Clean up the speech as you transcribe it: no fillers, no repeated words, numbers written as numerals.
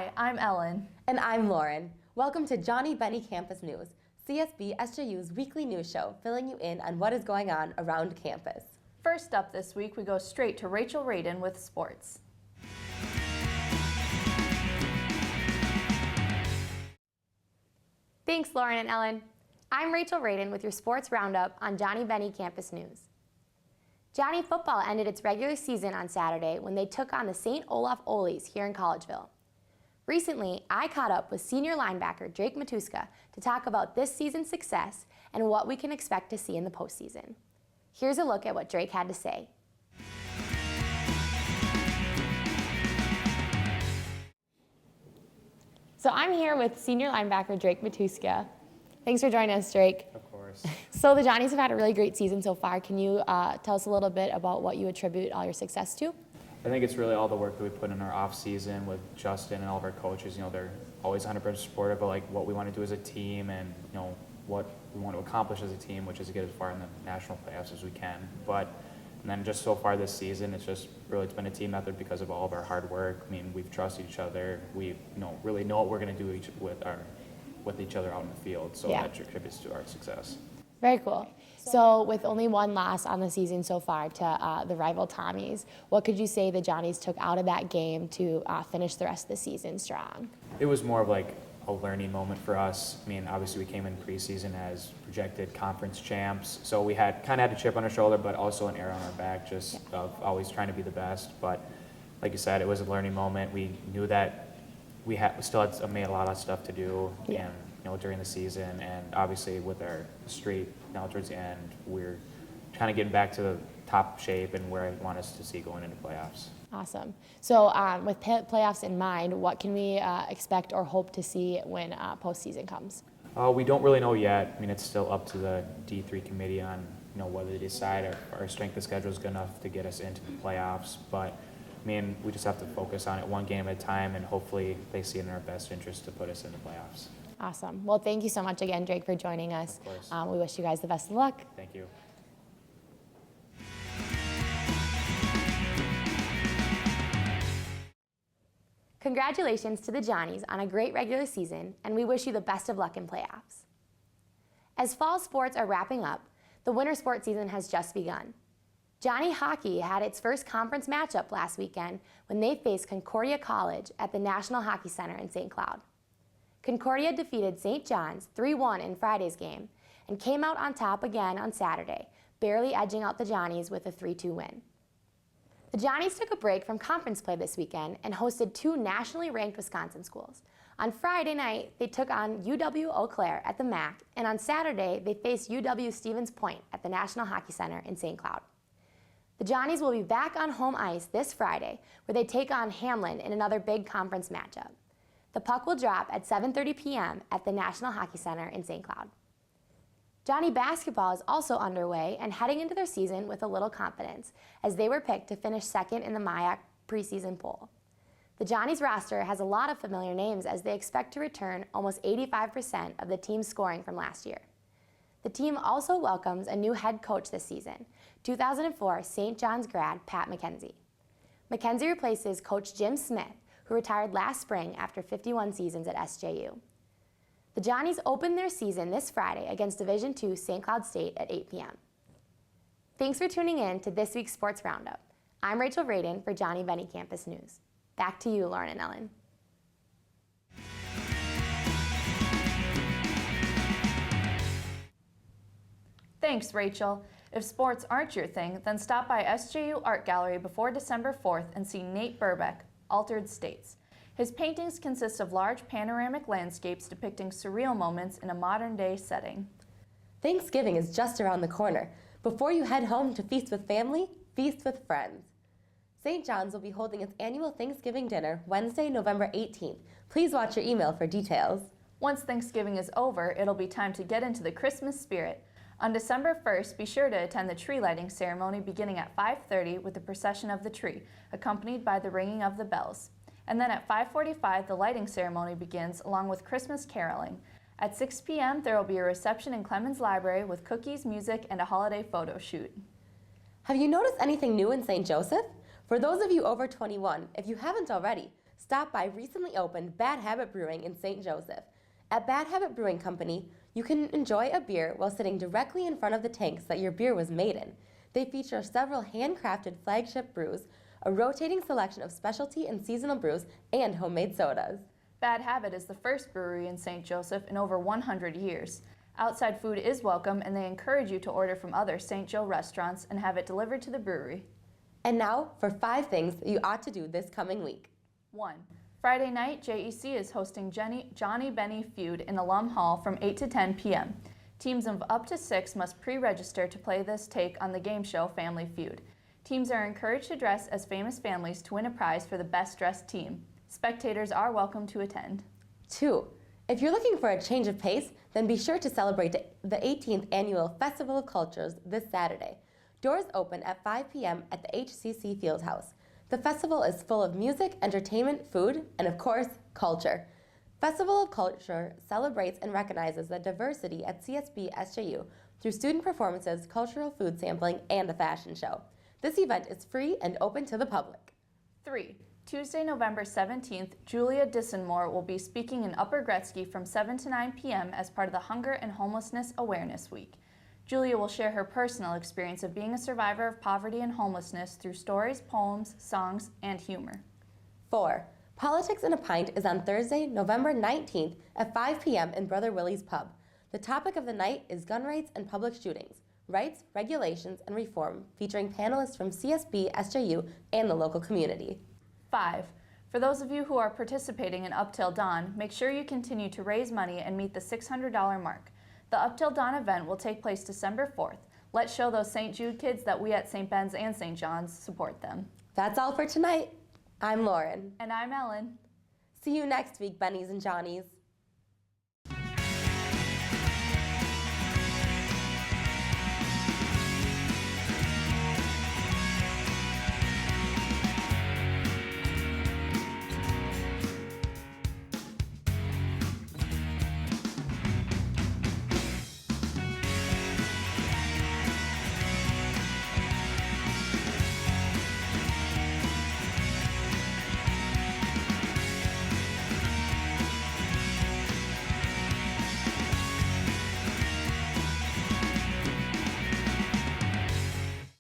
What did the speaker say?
Hi, I'm Ellen. And I'm Lauren. Welcome to Johnny Benny Campus News, CSB SJU's weekly news show, filling you in on what is going on around campus. First up this week, we go straight to Rachel Radin with sports. Thanks, Lauren and Ellen. I'm Rachel Radin with your sports roundup on Johnny Benny Campus News. Johnny football ended its regular season on Saturday when they took on the St. Olaf Olies here in Collegeville. Recently, I caught up with senior linebacker Drake Matuska to talk about this season's success and what we can expect to see in the postseason. Here's a look at what Drake had to say. So I'm here with senior linebacker Drake Matuska. Thanks for joining us, Drake. Of course. So the Johnnies have had a really great season so far. Can you tell us a little bit about what you attribute all your success to? I think it's really all the work that we put in our off season with Justin and all of our coaches. You know, they're always 100% supportive of like what we want to do as a team and you know what we want to accomplish as a team, which is to get as far in the national playoffs as we can. And then just so far this season, it's been a team effort because of all of our hard work. I mean, we've trusted each other. We really know what we're going to do with each other out in the field. So that contributes to our success. Very cool. So with only one loss on the season so far to the rival Tommies, what could you say the Johnnies took out of that game to finish the rest of the season strong? It was more of like a learning moment for us. I mean, obviously we came in preseason as projected conference champs, so we had a chip on our shoulder, but also an arrow on our back, just of always trying to be the best. But like you said, it was a learning moment. We knew that we still had made a lot of stuff to do, and during the season, and obviously with our streak now towards the end, we're kind of getting back to the top shape and where I want us to see going into playoffs. Awesome. So with playoffs in mind, what can we expect or hope to see when postseason comes? We don't really know yet. I mean, it's still up to the D3 committee on whether they decide if our strength of schedule is good enough to get us into the playoffs. But I mean, we just have to focus on it one game at a time, and hopefully they see it in our best interest to put us in the playoffs. Awesome. Well, thank you so much again, Drake, for joining us. Of course. We wish you guys the best of luck. Thank you. Congratulations to the Johnnies on a great regular season, and we wish you the best of luck in playoffs. As fall sports are wrapping up, the winter sports season has just begun. Johnny Hockey had its first conference matchup last weekend when they faced Concordia College at the National Hockey Center in St. Cloud. Concordia defeated St. John's 3-1 in Friday's game and came out on top again on Saturday, barely edging out the Johnnies with a 3-2 win. The Johnnies took a break from conference play this weekend and hosted two nationally ranked Wisconsin schools. On Friday night, they took on UW Eau Claire at the MAC, and on Saturday, they faced UW Stevens Point at the National Hockey Center in St. Cloud. The Johnnies will be back on home ice this Friday, where they take on Hamlin in another big conference matchup. The puck will drop at 7:30 p.m. at the National Hockey Center in St. Cloud. Johnny basketball is also underway and heading into their season with a little confidence, as they were picked to finish second in the MIAC preseason poll. The Johnnies roster has a lot of familiar names as they expect to return almost 85% of the team's scoring from last year. The team also welcomes a new head coach this season, 2004 St. John's grad Pat McKenzie. McKenzie replaces Coach Jim Smith, who retired last spring after 51 seasons at SJU. The Johnnies open their season this Friday against Division II St. Cloud State at 8 p.m. Thanks for tuning in to this week's Sports Roundup. I'm Rachel Radin for Johnny Benny Campus News. Back to you, Lauren and Ellen. Thanks, Rachel. If sports aren't your thing, then stop by SJU Art Gallery before December 4th and see Nate Burbeck, Altered States. His paintings consist of large panoramic landscapes depicting surreal moments in a modern-day setting. Thanksgiving is just around the corner. Before you head home to feast with family, feast with friends. St. John's will be holding its annual Thanksgiving dinner Wednesday, November 18th. Please watch your email for details. Once Thanksgiving is over, it'll be time to get into the Christmas spirit. On December 1st, be sure to attend the tree lighting ceremony beginning at 5:30 with the procession of the tree, accompanied by the ringing of the bells. And then at 5:45, the lighting ceremony begins along with Christmas caroling. At 6 p.m., there will be a reception in Clemens Library with cookies, music, and a holiday photo shoot. Have you noticed anything new in St. Joseph? For those of you over 21, if you haven't already, stop by recently opened Bad Habit Brewing in St. Joseph. At Bad Habit Brewing Company, you can enjoy a beer while sitting directly in front of the tanks that your beer was made in. They feature several handcrafted flagship brews, a rotating selection of specialty and seasonal brews, and homemade sodas. Bad Habit is the first brewery in St. Joseph in over 100 years. Outside food is welcome, and they encourage you to order from other St. Joe restaurants and have it delivered to the brewery. And now for 5 things that you ought to do this coming week. 1. Friday night, JEC is hosting Johnny Benny Feud in Alum Hall from 8 to 10 p.m. Teams of up to 6 must pre-register to play this take on the game show Family Feud. Teams are encouraged to dress as famous families to win a prize for the best dressed team. Spectators are welcome to attend. 2. If you're looking for a change of pace, then be sure to celebrate the 18th Annual Festival of Cultures this Saturday. Doors open at 5 p.m. at the HCC Fieldhouse. The festival is full of music, entertainment, food, and of course, culture. Festival of Culture celebrates and recognizes the diversity at CSB SJU through student performances, cultural food sampling, and a fashion show. This event is free and open to the public. 3. Tuesday, November 17th, Julia Dissenmore will be speaking in Upper Gretzky from 7 to 9 p.m. as part of the Hunger and Homelessness Awareness Week. Julia will share her personal experience of being a survivor of poverty and homelessness through stories, poems, songs, and humor. 4. Politics in a Pint is on Thursday, November 19th at 5 p.m. in Brother Willie's Pub. The topic of the night is gun rights and public shootings, rights, regulations, and reform, featuring panelists from CSB, SJU, and the local community. 5. For those of you who are participating in Up Till Dawn, make sure you continue to raise money and meet the $600 mark. The Up Till Dawn event will take place December 4th. Let's show those St. Jude kids that we at St. Ben's and St. John's support them. That's all for tonight. I'm Lauren. And I'm Ellen. See you next week, Bennies and Johnnies.